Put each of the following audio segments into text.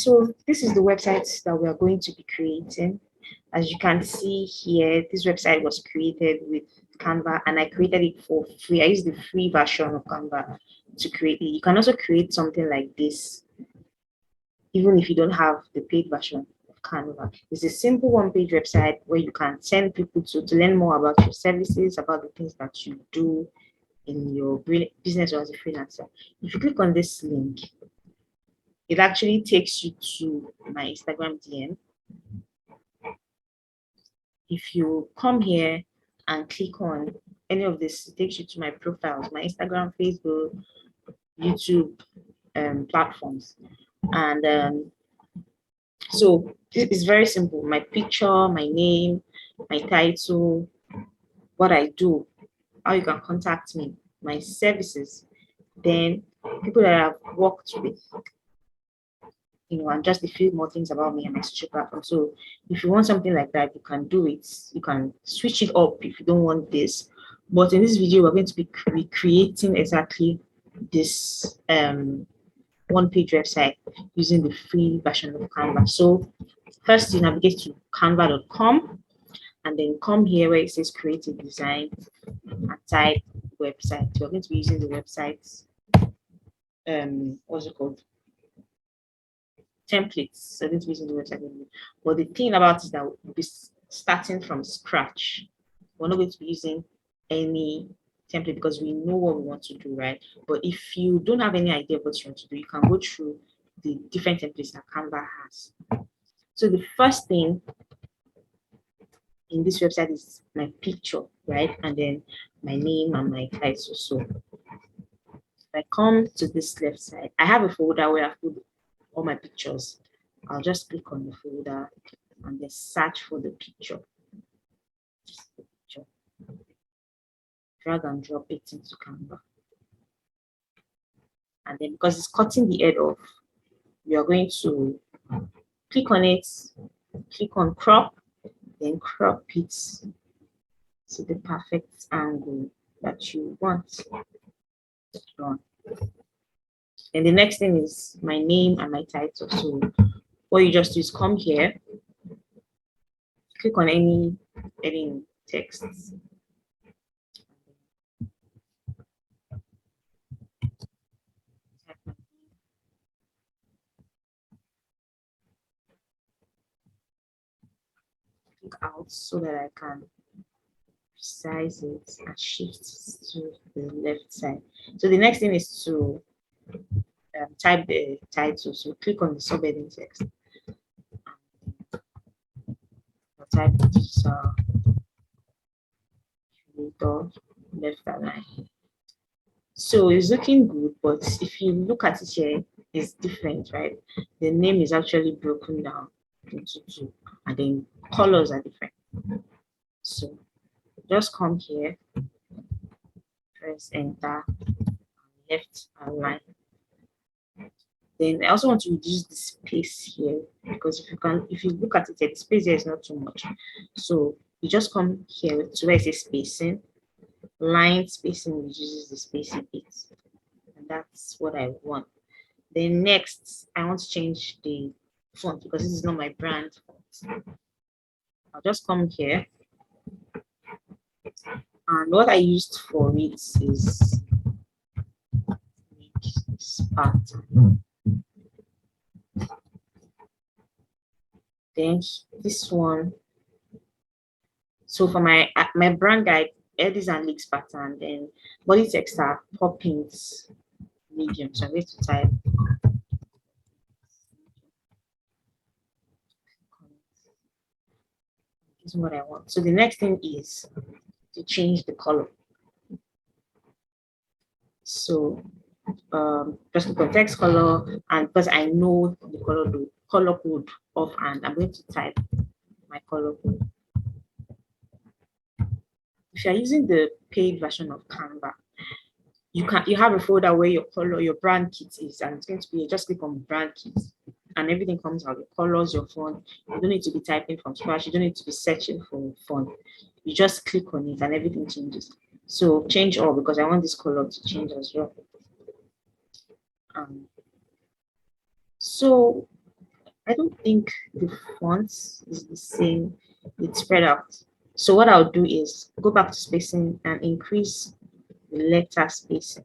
So this is the website that we are going to be creating. As you can see here, this website was created with Canva, and I created it for free. I used the free version of Canva to create it. You can also create something like this, even if you don't have the paid version of Canva. It's a simple one-page website where you can send people to learn more about your services, about the things that you do in your business or as a freelancer. If you click on this link, it actually takes you to my Instagram DM. If you come here and click on any of this, it takes you to my profiles, my Instagram, Facebook, YouTube platforms. And so it's very simple. My picture, my name, my title, what I do, how you can contact me, my services, then people that I've worked with, and just a few more things about me and my social platform. So if you want something like that, you can do it. You can switch it up if you don't want this. But in this video, we're going to be creating exactly this one-page website using the free version of Canva. So first, you navigate to canva.com and then come here where it says creative design and type website. We're going to be using the website's what's it called? Templates. So this using the website. But the thing about it is that we'll be starting from scratch. We're not going to be using any template because we know what we want to do, right? But if you don't have any idea of what you want to do, you can go through the different templates that Canva has. So the first thing in this website is my picture, right? And then my name and my title. So if I come to this left side, I have a folder where I put all my pictures. I'll just click on the folder and then search for the picture. Drag and drop it into Canva. And then because it's cutting the head off, we are going to click on it, click on crop, then crop it to the perfect angle that you want. And the next thing is my name and my title. So what you just do is come here, click on any text. Click out so that I can resize it and shift it to the left side. So the next thing is to type the title. So click on the subheading text. I'll type digital creator left align. So it's looking good, but if you look at it here, it's different, right? The name is actually broken down into two, and then colors are different. So just come here, press enter, left align. Then I also want to reduce the space here because if you look at it, the space here is not too much. So you just come here to where it says spacing. Line spacing reduces the space a bit, and that's what I want. Then next, I want to change the font because this is not my brand font. I'll just come here, and what I used for it is this pattern. Then this one. So for my brand guide, edits and leaks pattern, then body text are poppins medium. So I'm going to type this is what I want. So the next thing is to change the color. So just the context color, and because I know the color code offhand, I'm going to type my color code. If you're using the paid version of Canva, you have a folder where your brand kit is, and it's going to be just click on brand kit, and everything comes out. Your colors, your font. You don't need to be typing from scratch. You don't need to be searching for font. You just click on it, and everything changes. So change all because I want this color to change as well. So I don't think the font is the same. It's spread out. So what I'll do is go back to spacing and increase the letter spacing.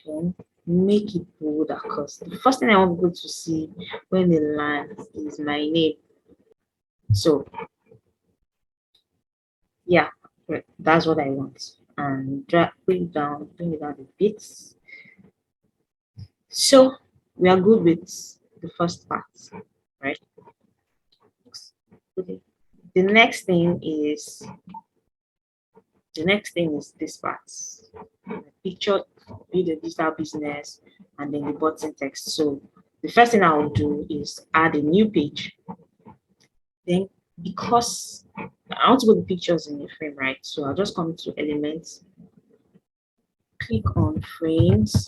Then make it bolder because the first thing I want people to see when they land is my name. So yeah, that's what I want. And bring it down a bit. So we are good with the first part, right? Okay. The next thing is this part. Picture, build a digital business, and then the button text. So the first thing I will do is add a new page. Then because I want to put the pictures in the frame, right? So I'll just come to elements, click on frames.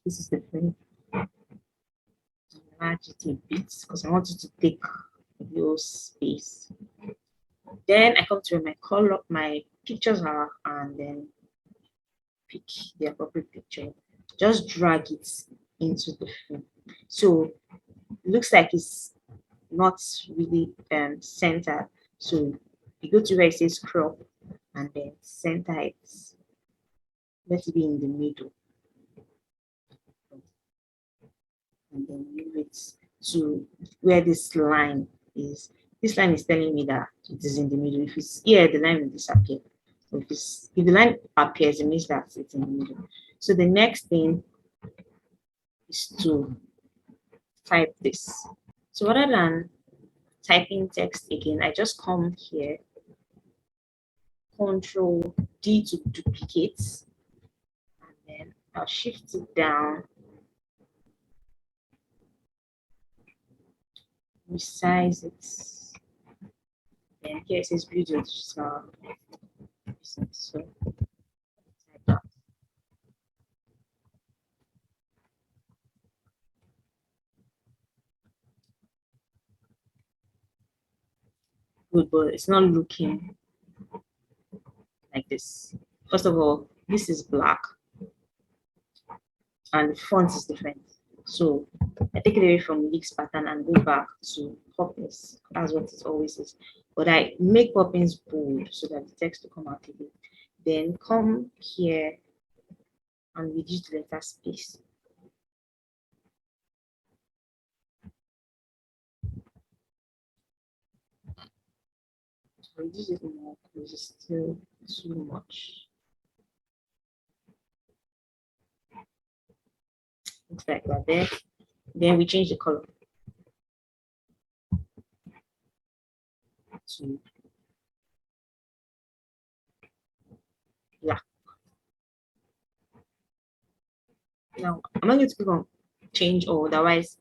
This is the frame. Enlarge it a bit because I want it to take your space. Then I come to where my pictures are, and then pick the appropriate picture. Just drag it into the frame. So it looks like it's not really centered. So you go to where it says crop and then center it. Let it be in the middle. And then move it to where this line is. This line is telling me that it is in the middle. If it's here, the line will disappear. If the line appears, it means that it's in the middle. So the next thing is to type this. So rather than typing text again, I just come here, Control D to duplicate, and then I'll shift it down, resize it. Then here it says build your digital business. So type that. Good, but it's not looking like this. First of all, this is black and the font is different. So I take it away from mix pattern and go back to poppins. That's what it always is. But I make poppins bold so that the text will come out a bit. Then come here and reduce the letter space. Reduce it more because it's still too much. Looks like that there. Then we change the color to black. Now I'm not going to click on change or otherwise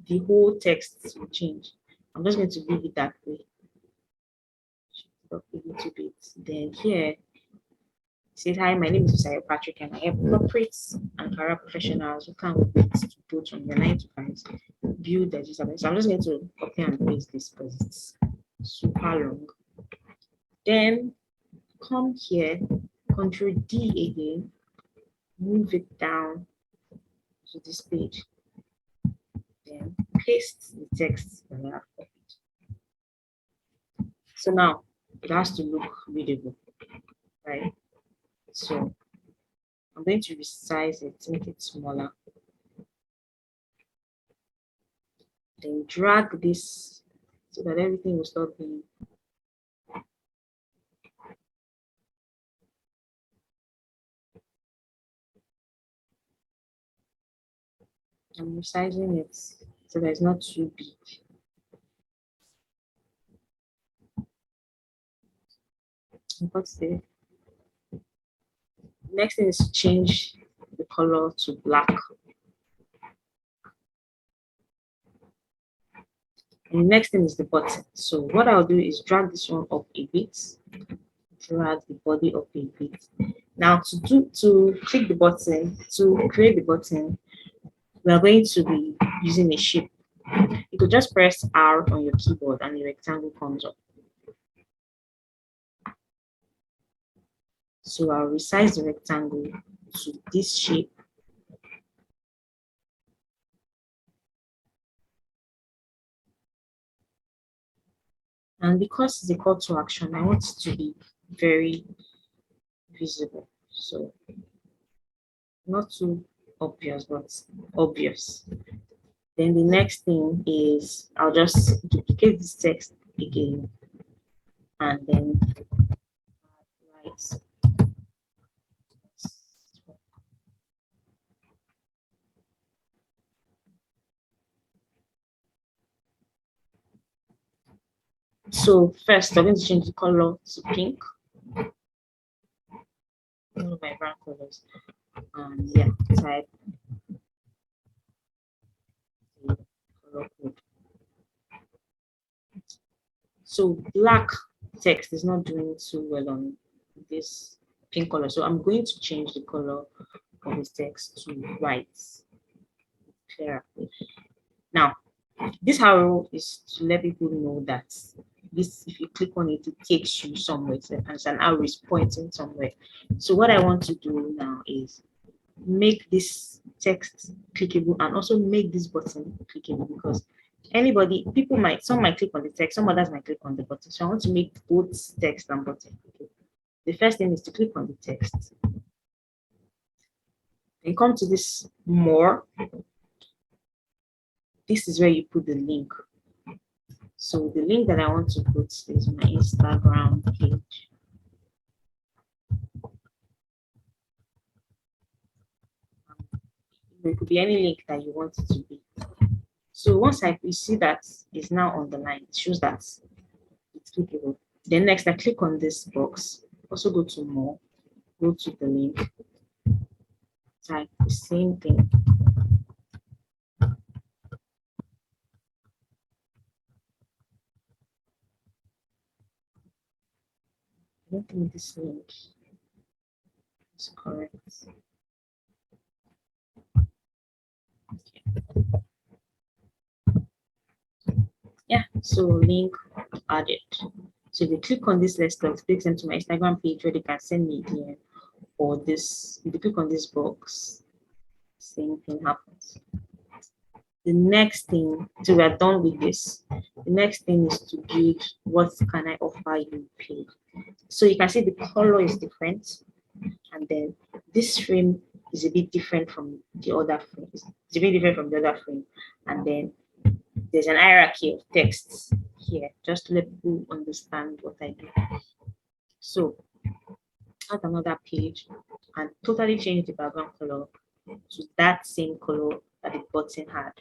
the whole text will change. I'm just going to leave it that way. Up a little bit. Then here it says, hi, my name is Josiah Patrick, and I help corporates and career professionals who can't wait to go from their 9 to 5 build their digital. So I'm just going to copy and paste this because it's super long. Then come here, Control D again, move it down to this page. Then paste the text that I have copied. So now it has to look readable, right? So I'm going to resize it, make it smaller. Then drag this so that everything will start being I'm resizing it so that it's not too big. What's the next thing is to change the color to black. And the next thing is the button. So what I'll do is drag this one up a bit, drag the body up a bit. Now to click the button, to create the button, we are going to be using a shape. You could just press R on your keyboard and the rectangle comes up. So I'll resize the rectangle to this shape. And because it's a call to action, I want it to be very visible. So not too obvious, but obvious. Then the next thing is I'll just duplicate this text again and then write. So first, I'm going to change the color to pink. One of my brand colors. And yeah, type the color code. So black text is not doing too well on this pink color. So I'm going to change the color of this text to white. Clearer. Now, this arrow is to let people know that this, if you click on it, it takes you somewhere, and an arrow is pointing somewhere. So what I want to do now is make this text clickable and also make this button clickable, because some might click on the text, some others might click on the button. So I want to make both text and button clickable. The first thing is to click on the text. Then come to this more. This is where you put the link. So the link that I want to put is my Instagram page. It could be any link that you want it to be. So once you see that it's now on the line, it shows that it's clickable. Then next I click on this box, also go to more, go to the link, type the same thing. I don't think this link is correct. Okay. Yeah, so link added. So if you click on this list, it takes them to my Instagram page where they can send me DM, or this, if you click on this box, same thing happens. The next thing, so we are done with this. The next thing is to build what can I offer you page. So you can see the color is different, and then this frame is a bit different from the other frame. It's a bit different from the other frame, and then there's an hierarchy of texts here, just to let people understand what I do. So add another page and totally change the background color to that same color that the button had.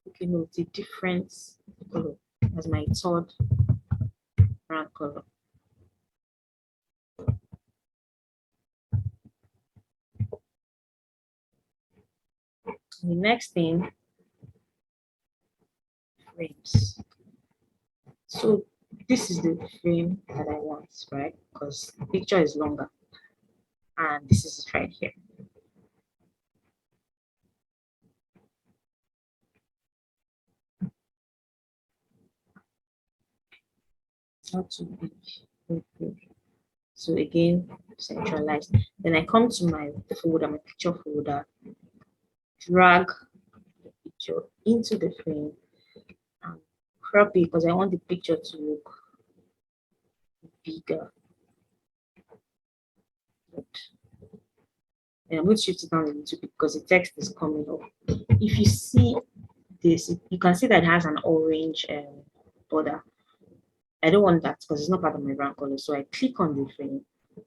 Okay, note the different color as my third brown color. The next thing, frames. So this is the frame that I want, right? Because the picture is longer. And this is it right here. It's not too big. So again, centralized. Then I come to my folder, my picture folder, drag the picture into the frame and crop it because I want the picture to look bigger. And I'm going to shift it down a little bit because the text is coming up. If you see this, you can see that it has an orange border. I don't want that because it's not part of my brand color. So I click on the frame,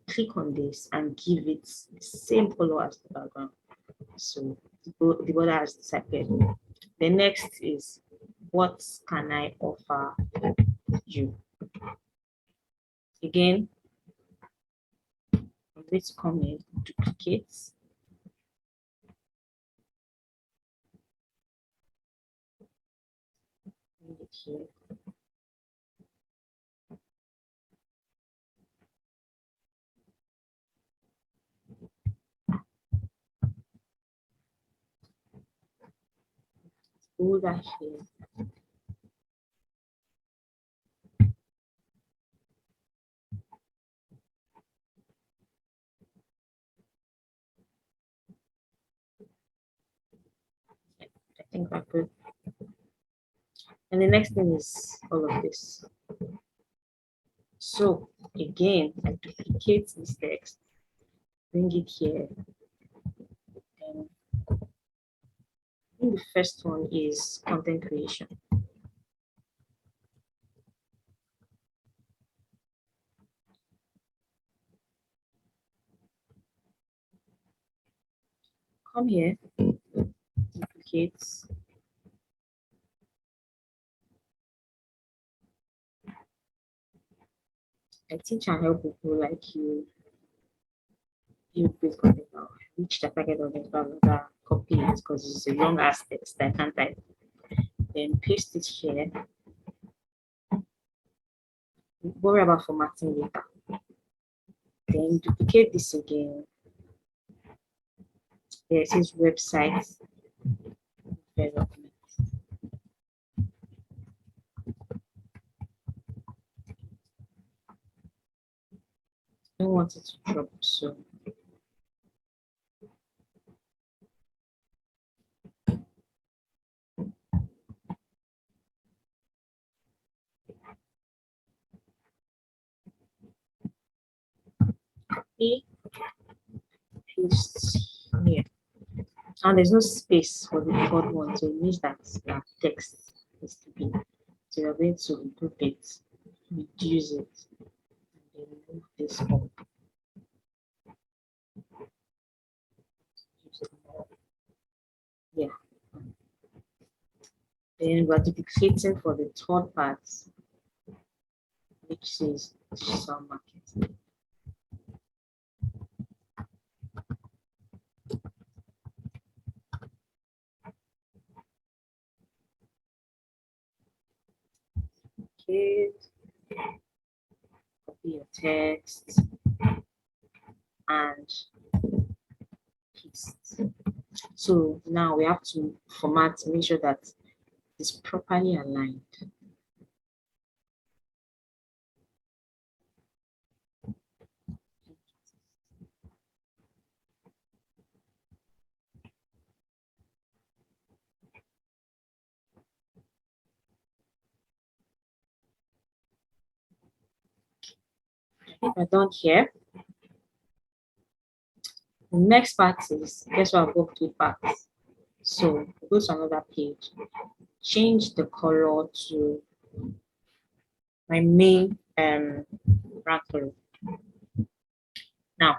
click on this, and give it the same color as the background. So the border has disappeared. The next is, what can I offer you? Again, I'm going to come in, duplicate, it here. Folder here. I think I put And the next thing is all of this. So again, I duplicate this text, bring it here. And I think the first one is content creation. Come here, duplicate. I teach and help people like you build great content now. Reach the target audience, blah blah blah. Copy it because it's a long ass text I can't type. Then paste it here. Worry about formatting later. Then duplicate this again. There it says website development. I don't want it to drop, so paste here. And there's no space for the third one, so it means that text needs to be. So you're going to group it, reduce it, and then move this up. Yeah. Then we're duplicating for the third part, which is digital marketing. Okay. Copy your text and paste. So now we have to format, make sure that it's properly aligned. If I done here, the next part is guess what? I've got two parts. So go to another page, change the color to my main brand color. Now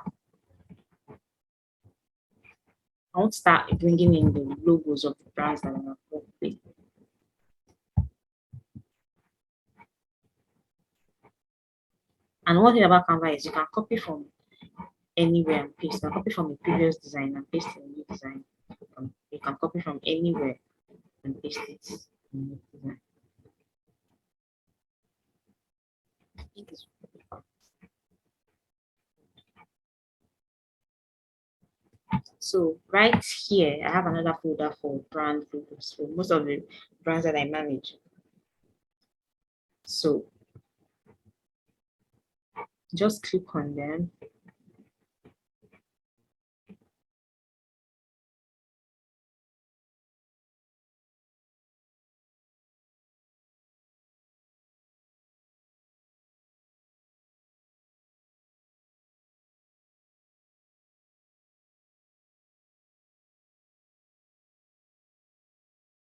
I want to start bringing in the logos of the brands that I'm going to with. And one thing about Canva is you can copy from anywhere and paste. You can copy from a previous design and paste in a new design. You can copy from anywhere and paste it in a new design. I think it's so right here, I have another folder for brand logos for most of the brands that I manage. So just click on them.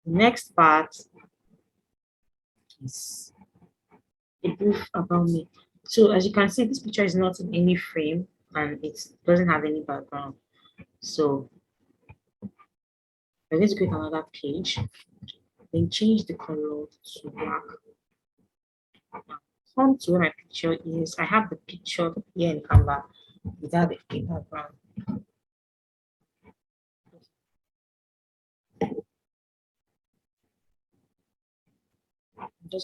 Next part is a brief about me. So as you can see, this picture is not in any frame and it doesn't have any background. So we're going to create another page, then change the color to black. Come to where my picture is. I have the picture here in Canva without the background.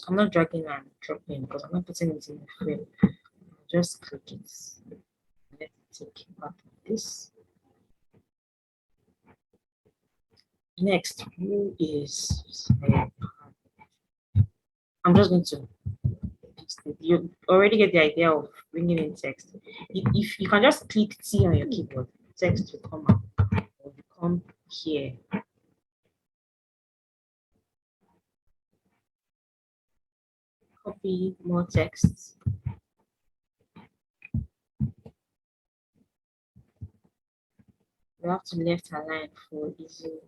I'm not dragging and dropping because I'm not putting it in the frame. Just click it. Let it take part of this. Next, who is I'm just going to you already get the idea of bringing in text. If you can just click T on your keyboard, text will come up or will come here. copy more text. We have to left align for easy.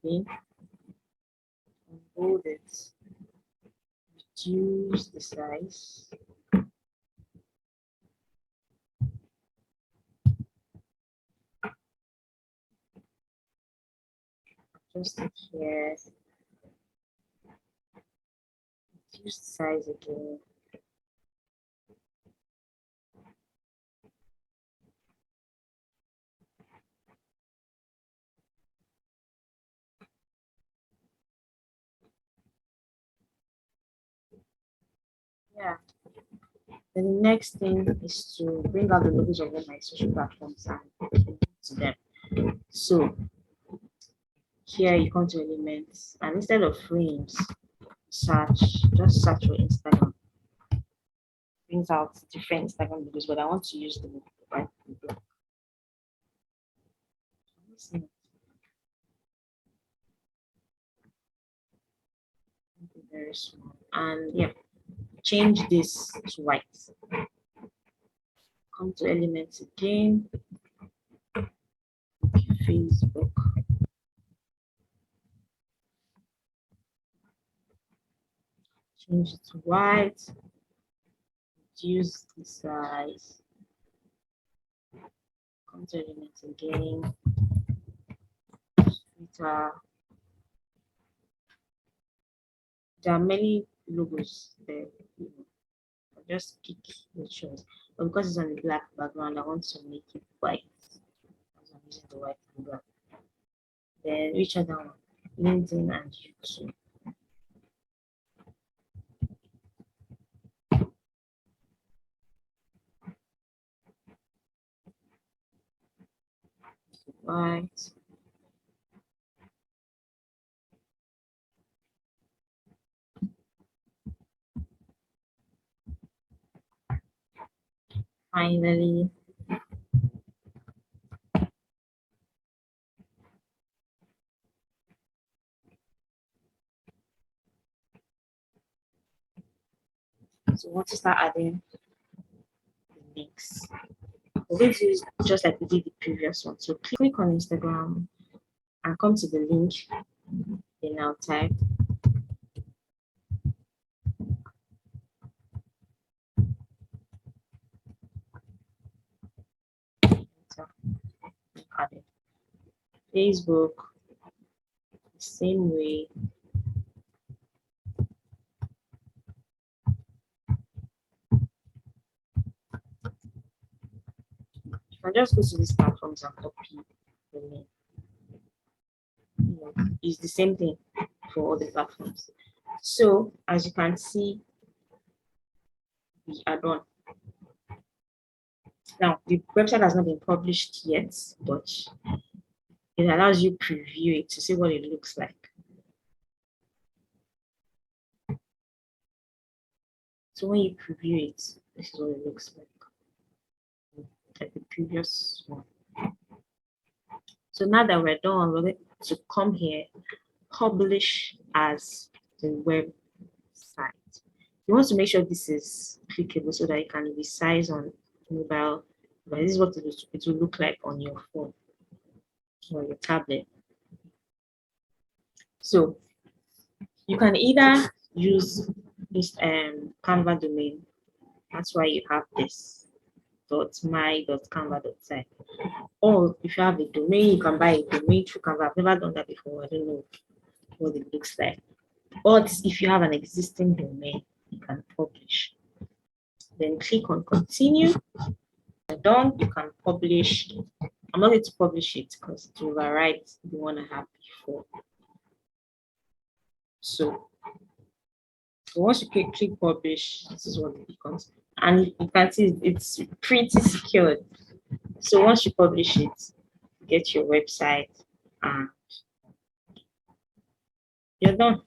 Okay. Bold it. Reduce the size. Adjust it here. Reduce the size again. Yeah. The next thing is to bring out the logos of all my social platforms and to them. So here you come to elements, and instead of frames, just search for Instagram. Brings out different Instagram logos, but I want to use the right block. Very small, and yeah, change this to white. Come to elements again. Facebook. Change it to white. Reduce the size. Come to elements again. Twitter. There are many logos there. I'll just pick the choice. But because it's on a black background, I want to make it white. So I'm using the white and black. Then which other one? LinkedIn and YouTube. White. Finally, so once you start adding the links, we're going to use just like we did the previous one. So click on Instagram and come to the link. Then now type added. Facebook, the same way. You can just go to these platforms and copy the link. It's the same thing for all the platforms. So as you can see, we are done. Now the website has not been published yet, but it allows you preview it to see what it looks like. So when you preview it, this is what it looks like the previous one. So now that we're done, we're going to come here, publish as the website. You want to make sure this is clickable so that it can resize on mobile. But this is what it will look like on your phone or your tablet. So you can either use this Canva domain. That's why you have this .my.canva.site. Or if you have a domain, you can buy a domain through Canva. I've never done that before. I don't know what it looks like. But if you have an existing domain, you can publish. Then click on continue. When done, you can publish. I'm not going to publish it because it will overwrite the one I have before. So once you click publish, this is what it becomes. And you can see it's pretty secured. So once you publish it, get your website and you're done.